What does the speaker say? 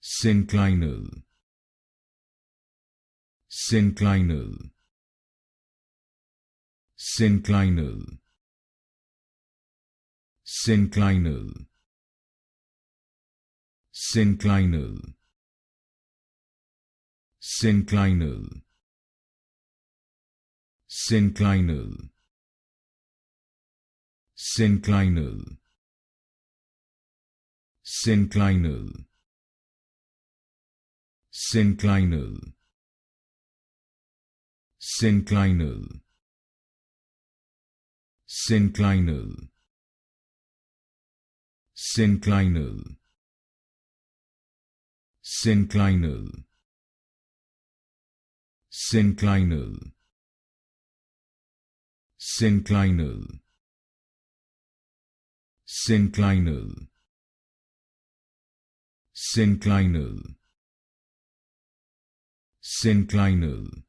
Synclinal, synclinal, synclinal, synclinal, synclinal, synclinal, synclinal, synclinal, synclinal, synclinal, synclinal, synclinal, synclinal, synclinal, synclinal, synclinal, synclinal, synclinal, synclinal,